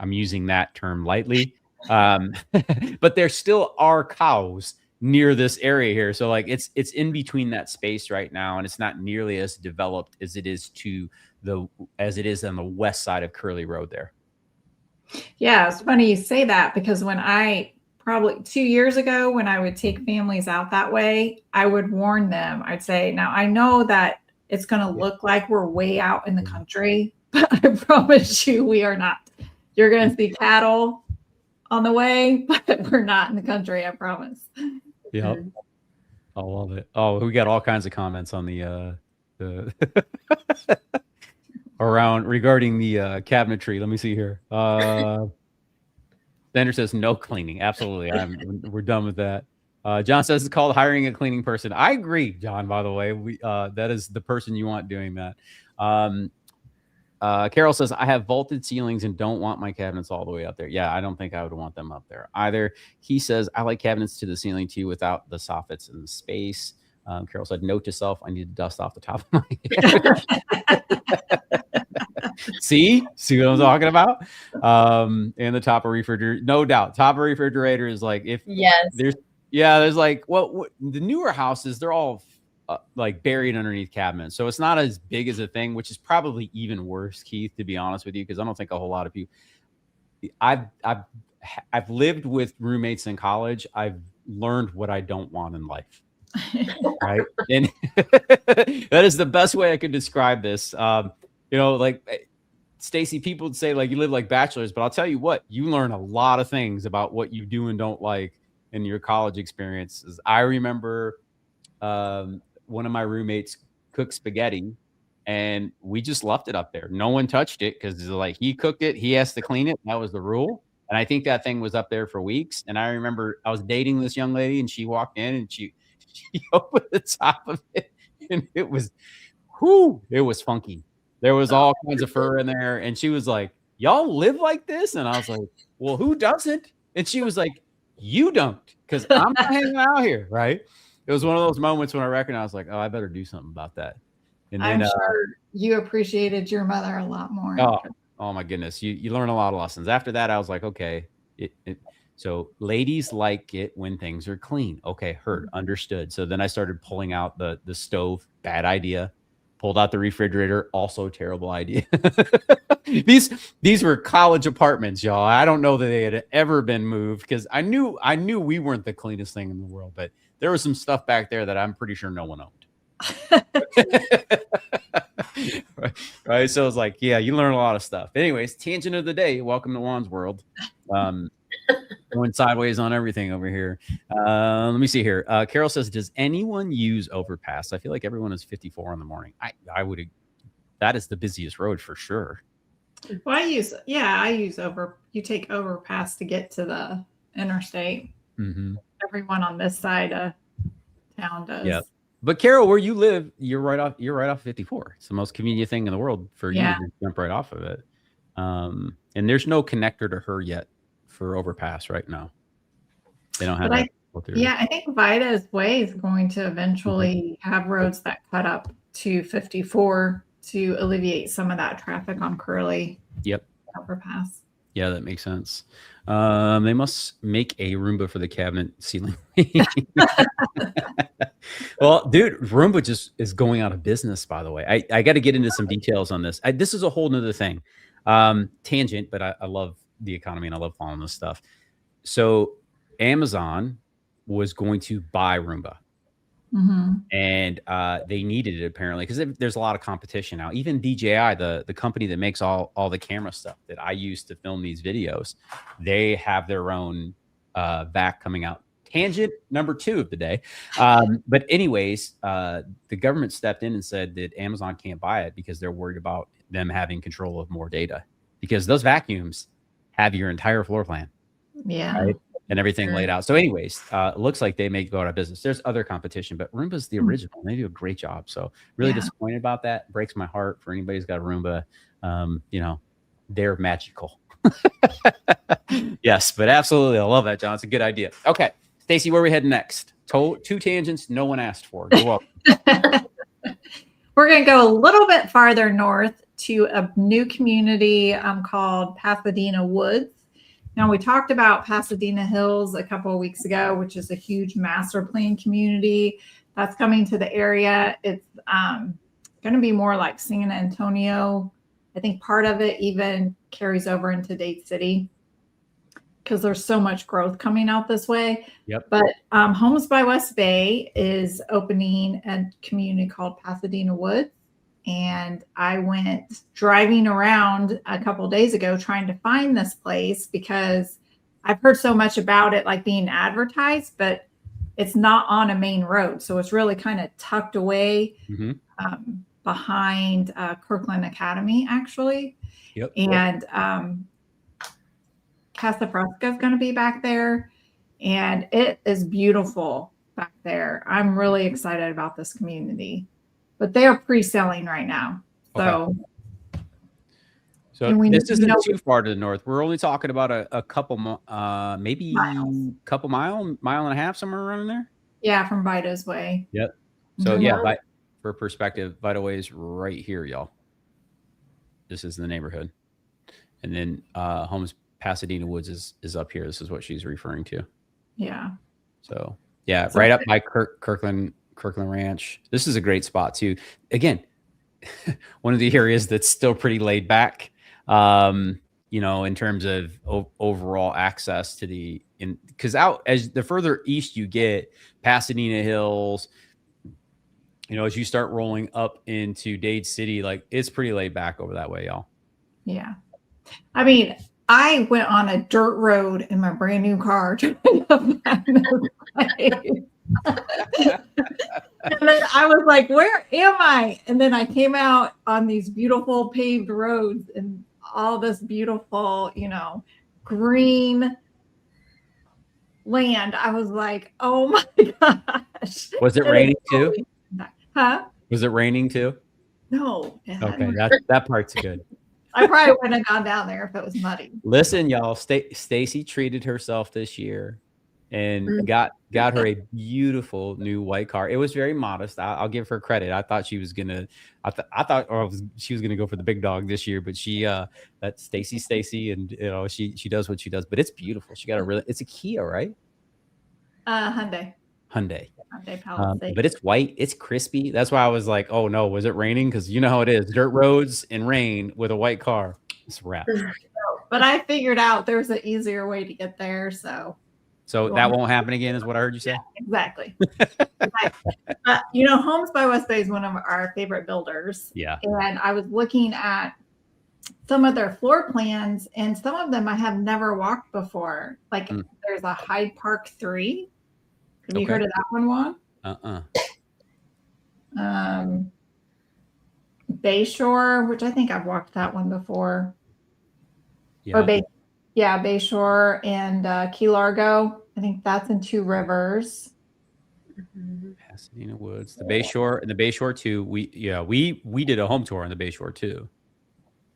using that term lightly, but there still are cows near this area here. So like it's in between that space right now, and it's not nearly as developed as it is on the west side of Curly Road there. Yeah, it's funny you say that, because when probably 2 years ago, when I would take families out that way, I would warn them. I'd say, now I know that it's going to look like we're way out in the country, but I promise you we are not. You're going to see cattle on the way, but we're not in the country, I promise. Yep. I love it. Oh, we got all kinds of comments on the around regarding the cabinetry. Let me see here. Bender says no cleaning. Absolutely. We're done with that. John says it's called hiring a cleaning person. I agree, John, by the way. That is the person you want doing that. Carol says, I have vaulted ceilings and don't want my cabinets all the way up there. Yeah, I don't think I would want them up there either. He says, I like cabinets to the ceiling too without the soffits and the space. Carol said, note to self, I need to dust off the top of my head. See what I'm talking about? And the top of refrigerator, no doubt. Top of refrigerator is like, if there's like, well, the newer houses, they're all like buried underneath cabinets. So it's not as big as a thing, which is probably even worse, Keith, to be honest with you, because I don't think a whole lot of people. I've lived with roommates in college. I've learned what I don't want in life. Right. And that is the best way I could describe this. Like Stacy, people would say like you live like bachelors, but I'll tell you what, you learn a lot of things about what you do and don't like in your college experiences. I remember one of my roommates cooked spaghetti and we just left it up there. No one touched it because like he cooked it. He has to clean it. That was the rule. And I think that thing was up there for weeks. And I remember I was dating this young lady and she walked in and she opened the top of it and it was funky. There was all kinds of fur in there. And she was like, y'all live like this? And I was like, well, who doesn't? And she was like, you don't, because I'm not hanging out here. Right. It was one of those moments when I recognized like, oh, I better do something about that. And then, I'm sure you appreciated your mother a lot more. Oh my goodness. You learn a lot of lessons. After that, I was like, okay. So ladies like it when things are clean. Okay. Heard, understood. So then I started pulling out the stove. Bad idea. Pulled out the refrigerator. Also terrible idea. These were college apartments, y'all. I don't know that they had ever been moved because I knew we weren't the cleanest thing in the world, but there was some stuff back there that I'm pretty sure no one owned. Right. So it's like, yeah, you learn a lot of stuff. Anyways, tangent of the day. Welcome to Juan's world. Going sideways on everything over here. Let me see here. Carol says, does anyone use Overpass? I feel like everyone is 54 in the morning. I would. That is the busiest road for sure. Well, I use you take Overpass to get to the interstate. Mm-hmm. Everyone on this side of town does. Yeah. But Carol, where you live, you're right off 54. It's the most convenient thing in the world for you to jump right off of it. And there's no connector to her yet for Overpass right now. They don't have that. I think Vida's Way is going to eventually have roads that cut up to 54 to alleviate some of that traffic on Curly. Yep. Overpass. Yeah, that makes sense. They must make a Roomba for the cabinet ceiling. Well, dude, Roomba just is going out of business, by the way. I got to get into some details on this. This is a whole nother thing. Tangent, but I love the economy and I love following this stuff. So Amazon was going to buy Roomba. And they needed it apparently because there's a lot of competition now. Even DJI, the company that makes all the camera stuff that I use to film these videos, they have their own vac coming out. Tangent number 2 of the day. But anyways, the government stepped in and said that Amazon can't buy it because they're worried about them having control of more data, because those vacuums have your entire floor plan. Yeah. Right? And everything laid out. So anyways, it looks like they may go out of business. There's other competition, but Roomba's the original. They do a great job. So really disappointed about that. Breaks my heart for anybody who's got a Roomba. They're magical. Yes, but absolutely. I love that, John. It's a good idea. Okay. Stacy, where are we heading next? 2 tangents no one asked for. You're welcome. We're going to go a little bit farther north to a new community called Pasadena Woods. Now, we talked about Pasadena Hills a couple of weeks ago, which is a huge master plan community that's coming to the area. It's going to be more like San Antonio. I think part of it even carries over into Dade City because there's so much growth coming out this way. Yep. But Homes by West Bay is opening a community called Pasadena Woods. And I went driving around a couple of days ago trying to find this place because I've heard so much about it, like being advertised, but it's not on a main road. So it's really kind of tucked away behind Kirkland Academy, actually. Yep. And Casa Fresca is going to be back there. And it is beautiful back there. I'm really excited about this community. But they are pre-selling right now. So, this isn't too far to the north. We're only talking about a couple, maybe miles. Couple mile and a half, somewhere around there. Yeah, from Vida's Way. Yep. So for perspective, Vida Way is right here, y'all. This is the neighborhood, and then Homes Pasadena Woods is up here. This is what she's referring to. Yeah. So right up by Kirkland Ranch. This is a great spot too. Again, one of the areas that's still pretty laid back, in terms of overall access to because out as the further east you get, Pasadena Hills, as you start rolling up into Dade City, like it's pretty laid back over that way, y'all. Yeah. I mean, I went on a dirt road in my brand new car. And then I was like, where am I? And then I came out on these beautiful paved roads and all this beautiful, green land. I was like, oh my gosh. Was it raining too? Huh? Was it raining too? No. Okay, that part's good. I probably wouldn't have gone down there if it was muddy. Listen, y'all, Stacy treated herself this year and got her a beautiful new white car. It was very modest. I'll give her credit. I thought she was gonna, she was gonna go for the big dog this year, but that's Stacy, and she does what she does. But it's beautiful. She got it's a Kia, right? Hyundai Palisade. But it's white. It's crispy. That's why I was like, oh no, was it raining? Because you know how it is. Dirt roads and rain with a white car. It's a wrap. But I figured out there's an easier way to get there, so that won't happen again, is what I heard you say? Yeah, exactly. Homes by West Bay is one of our favorite builders. Yeah. And I was looking at some of their floor plans, and some of them I have never walked before. Like there's a Hyde Park 3. Have you heard of that one, Juan? Bayshore, which I think I've walked that one before. Yeah. Or Bayshore and Key Largo. I think that's in Two Rivers. Pasadena Woods, the Bayshore, and the Bayshore 2. We did a home tour on the Bayshore 2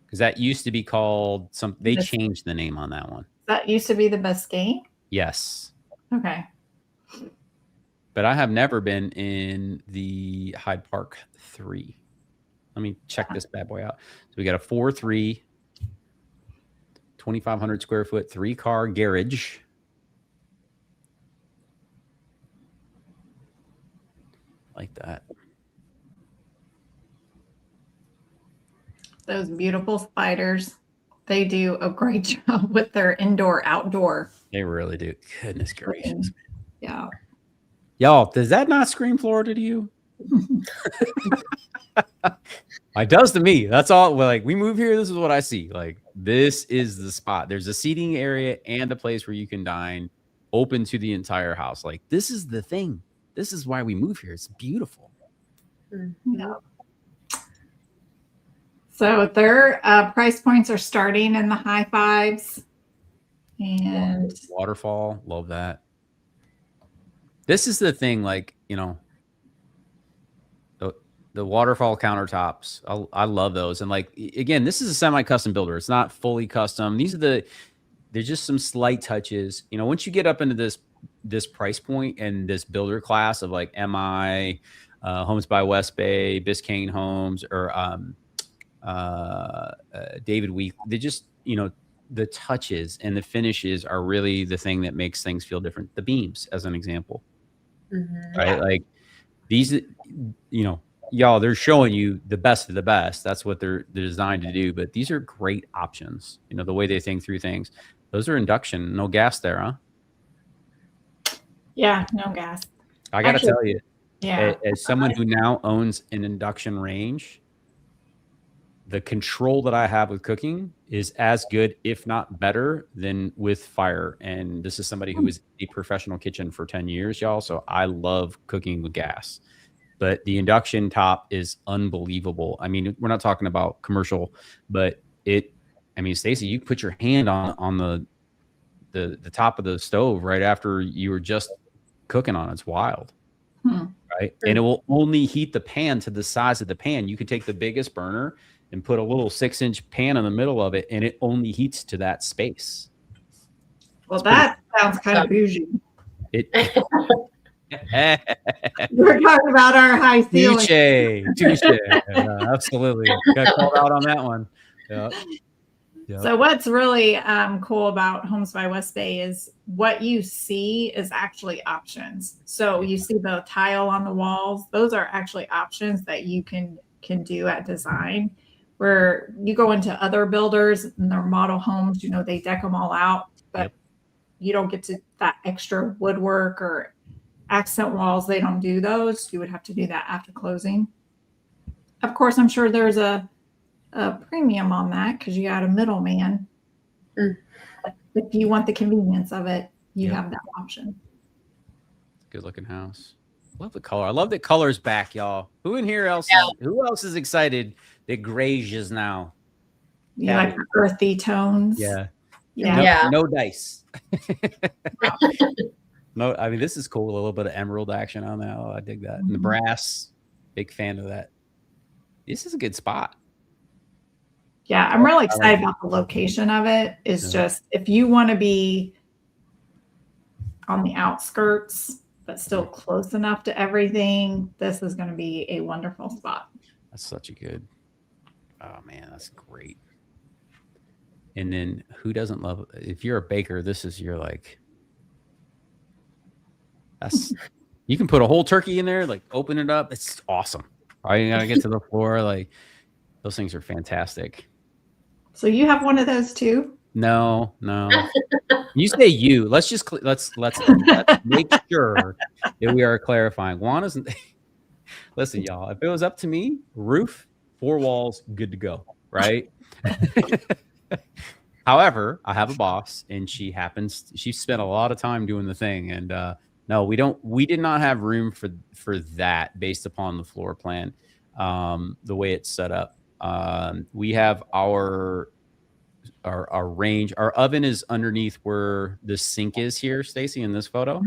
because that used to be called They changed the name on that one. That used to be the Biscayne. Yes. Okay. But I have never been in the Hyde Park 3. Let me check this bad boy out. So we got a 4.3. 2,500 square foot, 3-car garage. Like that. Those beautiful spiders. They do a great job with their indoor outdoor. They really do. Goodness gracious. Yeah. Y'all, does that not scream Florida to you? It does to me. That's all. Like, we move here, this is what I see. Like, this is the spot. There's a seating area and a place where you can dine, open to the entire house. Like, this is the thing. This is why we move here. It's beautiful. Yeah. So their price points are starting in the high $5s. And waterfall, love that. This is the thing, like, you know, the waterfall countertops. I love those. And like, again, this is a semi-custom builder. It's not fully custom. There's just some slight touches. You know, once you get up into this price point and this builder class of like MI, Homes by West Bay, Biscayne Homes, or David Week, they just, you know, the touches and the finishes are really the thing that makes things feel different. The beams, as an example, right? Like these, you know, y'all, they're showing you the best of the best. That's what they're designed to do. But these are great options. You know, the way they think through things. Those are induction, no gas there, huh? Yeah, no gas. I got to tell you, yeah, as someone who now owns an induction range, the control that I have with cooking is as good, if not better, than with fire. And this is somebody who is a professional kitchen for 10 years, y'all. So I love cooking with gas. But the induction top is unbelievable. I mean, we're not talking about commercial, but I mean, Stacy, you put your hand on the top of the stove right after you were just cooking on it. It's wild. Right? And it will only heat the pan to the size of the pan. You could take the biggest burner and put a little 6-inch pan in the middle of it, and it only heats to that space. Well, that sounds kind of bougie. We're talking about our high ceiling. Touche. Absolutely. Got called out on that one. Yeah. Yep. So what's really cool about Homes by West Bay is what you see is actually options. So you see the tile on the walls. Those are actually options that you can do at design. Where you go into other builders and their model homes, you know, they deck them all out, but you don't get to that extra woodwork or accent walls. They don't do those. You would have to do that after closing. Of course, I'm sure there's a premium on that because you got a middleman. If you want the convenience of it, you have that option. Good looking house. Love the color. I love that color's back, y'all. Who in here else? Who else is excited that greige is now? You like the earthy tones? Yeah. No dice. No, I mean, this is cool. A little bit of emerald action on that. Oh, I dig that. And the brass, big fan of that. This is a good spot. Yeah, I'm really excited about the location of it. It's just, if you want to be on the outskirts, but still close enough to everything, this is going to be a wonderful spot. That's such a good, oh man, that's great. And then who doesn't love, if you're a baker, this is your like, that's, you can put a whole turkey in there, like open it up. It's awesome. Right? You got to get to the floor. Like those things are fantastic. So you have one of those too? No. You say you. Let's make sure that we are clarifying. Juan isn't. Listen, y'all. If it was up to me, roof, 4 walls, good to go. Right. However, I have a boss, and she spent a lot of time doing the thing, and no, we did not have room for that based upon the floor plan, the way it's set up. We have our range. Our oven is underneath where the sink is here, Stacy, in this photo.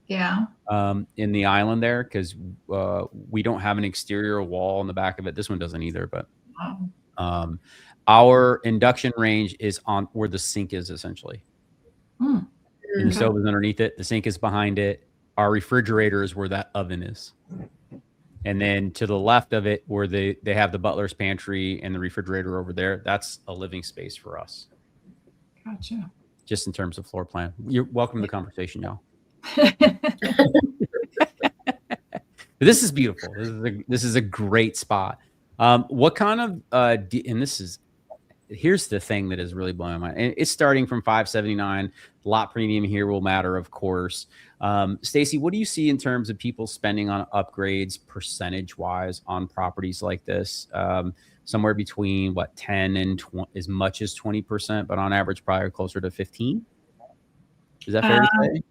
Yeah. In the island there, because we don't have an exterior wall in the back of it. This one doesn't either, but our induction range is on where the sink is, essentially. And the stove is underneath it. The sink is behind it. Our refrigerator is where that oven is. And then to the left of it, where they have the butler's pantry and the refrigerator over there, that's a living space for us. Gotcha. Just in terms of floor plan. You're welcome to the conversation, y'all. This is beautiful. This is a great spot. What kind of and here's the thing that is really blowing my mind. And it's starting from $579. Lot premium here will matter, of course. Stacy, what do you see in terms of people spending on upgrades percentage wise on properties like this? Somewhere between what 10 and 20, as much as 20%, but on average probably closer to 15. Is that fair to say?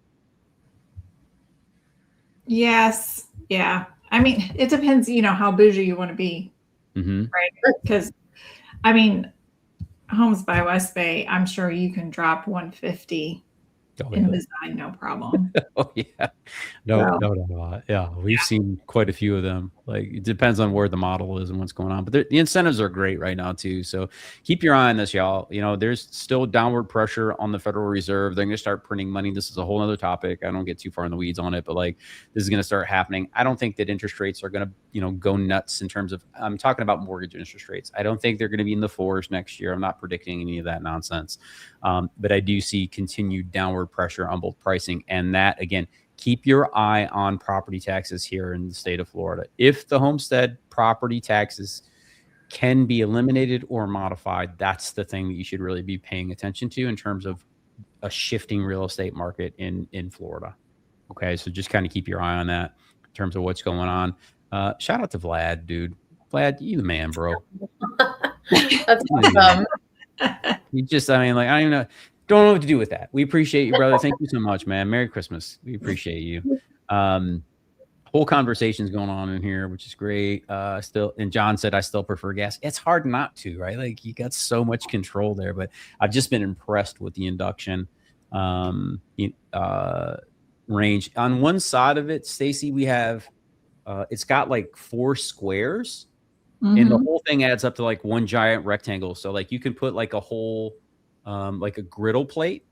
Yes. Yeah. I mean, it depends, how bougie you want to be. Right. Because I mean, Homes by West Bay, I'm sure you can drop 150 in design, no problem. Oh yeah, no. Yeah, we've seen quite a few of them. Like, it depends on where the model is and what's going on, but the incentives are great right now too. So keep your eye on this, y'all. There's still downward pressure on the Federal Reserve. They're going to start printing money. This is a whole other topic. I don't get too far in the weeds on it, but like, this is going to start happening. I don't think that interest rates are going to, go nuts in terms of, I'm talking about mortgage interest rates. I don't think they're going to be in the 4s next year. I'm not predicting any of that nonsense. But I do see continued downward pressure on both pricing and that. Again, keep your eye on property taxes here in the state of Florida. If the homestead property taxes can be eliminated or modified, that's the thing that you should really be paying attention to in terms of a shifting real estate market in Florida. Okay, so just kind of keep your eye on that in terms of what's going on. Shout out to Vlad, dude. Vlad, you the man, bro. That's awesome. You just, I don't even know. Don't know what to do with that. We appreciate you, brother. Thank you so much, man. Merry Christmas. We appreciate you. Whole conversation's going on in here, which is great. And John said, I still prefer gas. It's hard not to, right? Like, you got so much control there, but I've just been impressed with the induction range. On one side of it, Stacy, we have, it's got like 4 squares. And the whole thing adds up to like one giant rectangle. So like, you can put like a whole, like a griddle plate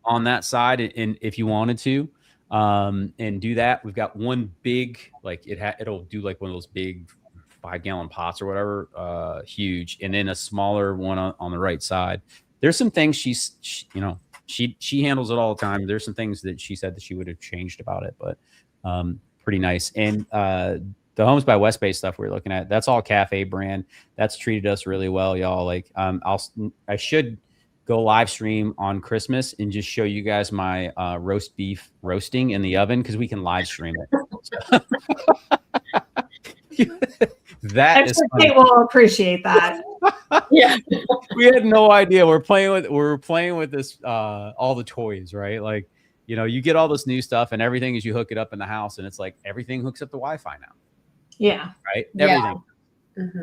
on that side. And if you wanted to, and do that, we've got one big, like it'll do like one of those big 5-gallon pots or whatever, huge. And then a smaller one on the right side. There's some things she handles it all the time. There's some things that she said that she would have changed about it, but, pretty nice. And, the Homes by West Bay stuff we're looking at, that's all Cafe brand. That's treated us really well, y'all. Like, I should go live stream on Christmas and just show you guys my roast beef roasting in the oven, because we can live stream it. That is funny. Will appreciate that. Yeah, we had no idea. We're playing with this all the toys, right? Like, you get all this new stuff and everything as you hook it up in the house, and it's like everything hooks up to Wi-Fi now. Yeah. Right. Everything.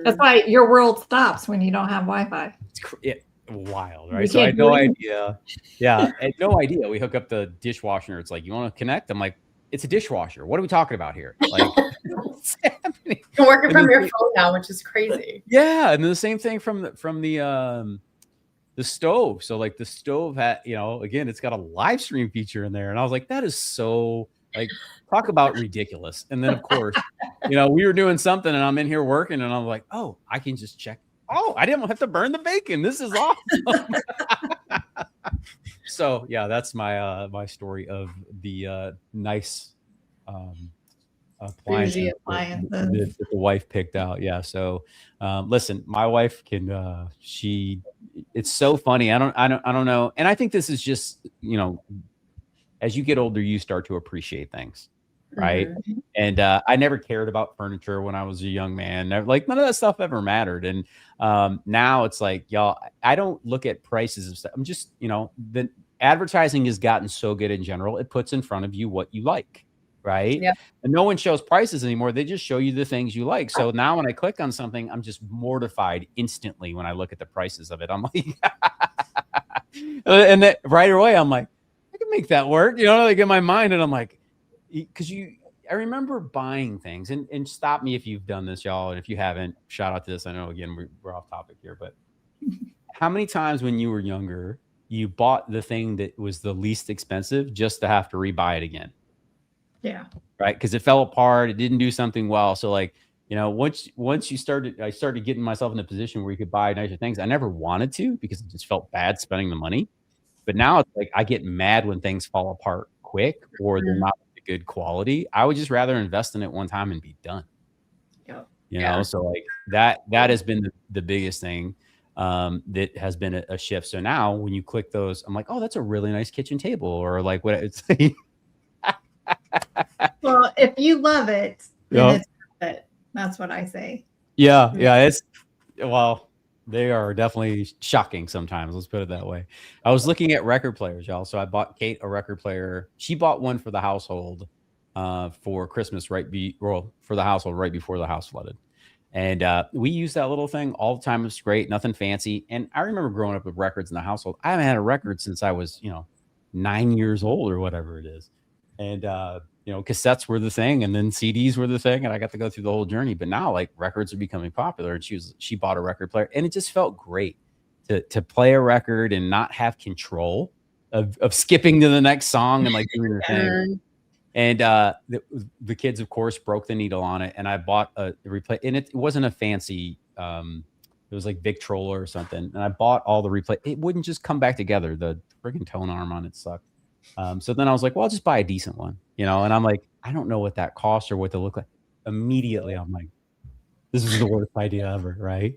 That's why your world stops when you don't have Wi-Fi. It's wild, right? So I had no idea. Yeah, I had no idea. We hook up the dishwasher. It's like, you want to connect? I'm like, it's a dishwasher. What are we talking about here? Like, what's happening? You're working from your phone now, which is crazy. Yeah, and then the same thing from the stove. So like the stove had, again, it's got a live stream feature in there, and I was like, that is so, like, talk about ridiculous. And then of course, we were doing something and I'm in here working and I'm like, oh, I can just check. Oh, I didn't have to burn the bacon. This is awesome. So yeah, that's my my story of the nice appliance that the wife picked out. Yeah. So listen, my wife can it's so funny. I don't know. And I think this is just, as you get older, you start to appreciate things. Right. And I never cared about furniture when I was a young man. Like, none of that stuff ever mattered. And now it's like, y'all, I don't look at prices of stuff. I'm just, the advertising has gotten so good in general. It puts in front of you what you like. Right. Yeah. And no one shows prices anymore. They just show you the things you like. So now when I click on something, I'm just mortified instantly when I look at the prices of it. I'm like, and then right away, I'm like, I can make that work. Like in my mind. And I'm like, because I remember buying things, and stop me if you've done this, y'all. And if you haven't, shout out to this. I know, again, we're off topic here, but how many times when you were younger, you bought the thing that was the least expensive just to have to rebuy it again? Yeah. Right. Because it fell apart. It didn't do something well. So like, once I started getting myself in a position where you could buy nicer things. I never wanted to, because it just felt bad spending the money. But now it's like, I get mad when things fall apart quick or they're not good quality. I would just rather invest in it one time and be done. So like that has been the biggest thing that has been a shift. So now when you click those, I'm like, oh, that's a really nice kitchen table, or like what it's like, Well, if you love it, then Yep. it's worth it. That's what I say. Yeah. It's, well, they are definitely shocking sometimes. Let's put it that way. I was looking at record players, y'all. So I bought Kate a record player. She bought one for the household for Christmas, for the household right before the house flooded. And we use that little thing all the time. It's great, nothing fancy. And I remember growing up with records in the household. I haven't had a record since I was, 9 years old or whatever it is. And cassettes were the thing, and then CDs were the thing, and I got to go through the whole journey. But now, like, records are becoming popular, and she bought a record player, and it just felt great to play a record and not have control of skipping to the next song and like doing the thing. And the kids, of course, broke the needle on it, and I bought a replay, and it wasn't a fancy. It was like Victrola or something, and I bought all the replay. It wouldn't just come back together. The friggin' tone arm on it sucked. So then I was like, well, I'll just buy a decent one, and I'm like, I don't know what that costs or what they look like. Immediately, I'm like, this is the worst idea ever, right?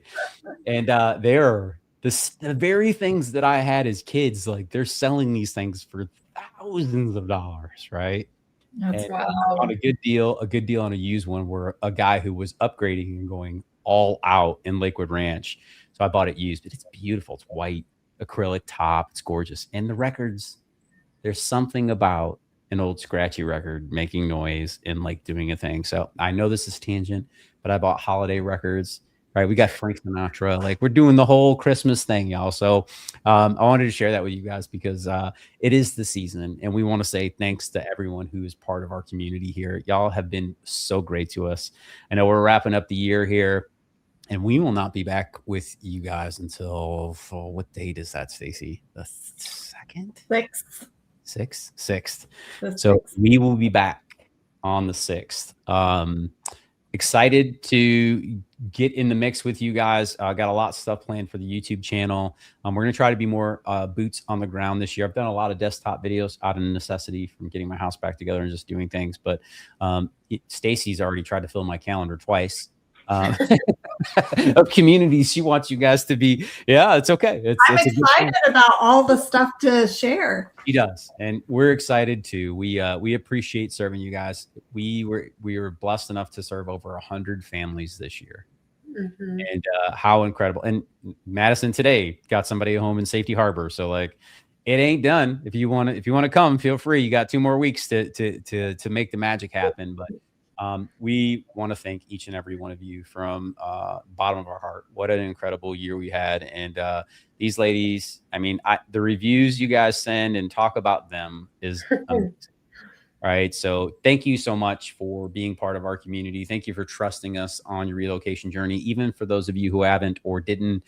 And they're the very things that I had as kids, like they're selling these things for thousands of dollars, right? That's And on a good deal on a used one, where a guy who was upgrading and going all out in Lakewood Ranch. So I bought it used, but it's beautiful. It's white, acrylic top. It's gorgeous. And the records, there's something about an old scratchy record making noise and like doing a thing. So I know this is tangent, but I bought holiday records. Right, we got Frank Sinatra. Like, we're doing the whole Christmas thing, y'all. So I wanted to share that with you guys because it is the season, and we want to say thanks to everyone who is part of our community here. Y'all have been so great to us. I know we're wrapping up the year here, and we will not be back with you guys until, what date is that, Stacy? The 2nd? 6th. So we will be back on the 6th. Excited to get in the mix with you guys. Got a lot of stuff planned for the YouTube channel. We're going to try to be more boots on the ground this year. I've done a lot of desktop videos out of necessity from getting my house back together and just doing things. But Stacy's already tried to fill my calendar twice. Of communities she wants you guys to be. Yeah, it's okay. I'm excited about all the stuff to share. He does, and we're excited too. We appreciate serving you guys. We were blessed enough to serve over 100 families this year. Mm-hmm. And how incredible! And Madison today got somebody home in Safety Harbor, so like it ain't done. If you want to come, feel free. You got 2 more weeks to make the magic happen. But we want to thank each and every one of you from bottom of our heart. What an incredible year we had. And these ladies, I mean, the reviews you guys send and talk about them is amazing. Right. So thank you so much for being part of our community. Thank you for trusting us on your relocation journey. Even for those of you who haven't or didn't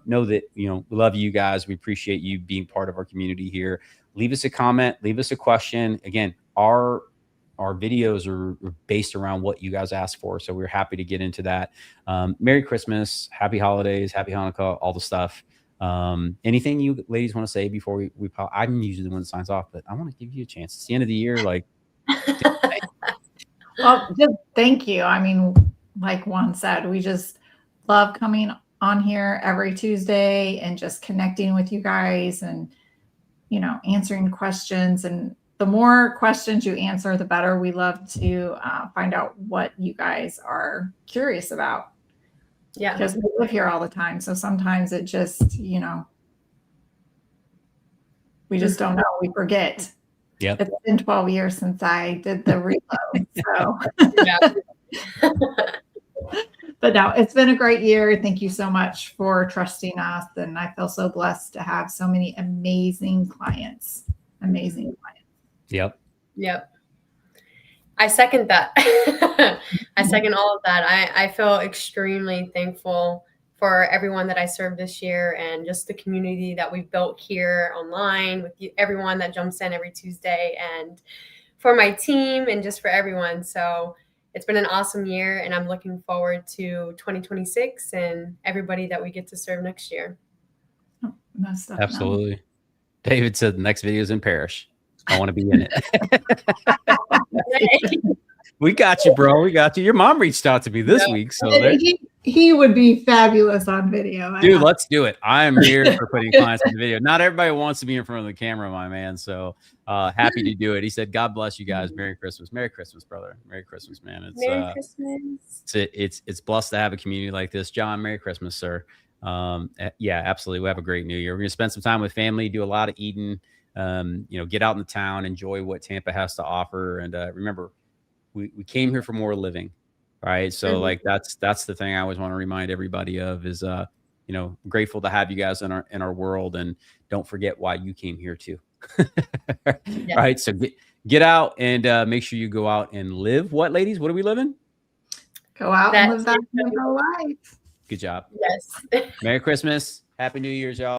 know that, we love you guys. We appreciate you being part of our community here. Leave us a comment, leave us a question. Again, our videos are based around what you guys asked for. So we're happy to get into that. Merry Christmas, happy holidays, happy Hanukkah, all the stuff. Anything you ladies want to say before we I'm usually the one that signs off, but I want to give you a chance. It's the end of the year. Like, well, just thank you. I mean, like Juan said, we just love coming on here every Tuesday and just connecting with you guys and, answering questions. And the more questions you answer, the better. We love to find out what you guys are curious about. Yeah. Because we live here all the time. So sometimes it just, we just don't know. We forget. Yeah. It's been 12 years since I did the reload. So, but no, it's been a great year. Thank you so much for trusting us. And I feel so blessed to have so many amazing clients. Yep. I second that. I second all of that. I feel extremely thankful for everyone that I served this year and just the community that we've built here online with you, everyone that jumps in every Tuesday, and for my team and just for everyone. So it's been an awesome year, and I'm looking forward to 2026 and everybody that we get to serve next year. Absolutely. David said the next video is in Parish. I want to be in it. We got you, bro. We got you. Your mom reached out to me this week, so he would be fabulous on video. Dude, let's do it. I am here for putting clients on the video. Not everybody wants to be in front of the camera, my man. So happy to do it. He said, "God bless you guys. Merry Christmas, Merry Christmas, brother. Merry Christmas, man. It's Merry Christmas. It's blessed to have a community like this, John. Merry Christmas, sir. Yeah, absolutely. We'll have a great New Year. We're gonna spend some time with family, do a lot of eating. Get out in the town, enjoy what Tampa has to offer, and remember, we came here for more living, right? So like that's the thing I always want to remind everybody of is grateful to have you guys in our world, and don't forget why you came here too. Yeah. Right? So get out and make sure you go out and live. What, ladies? What are we living? Go out and live that life. Good job. Yes. Merry Christmas. Happy New Year's, y'all.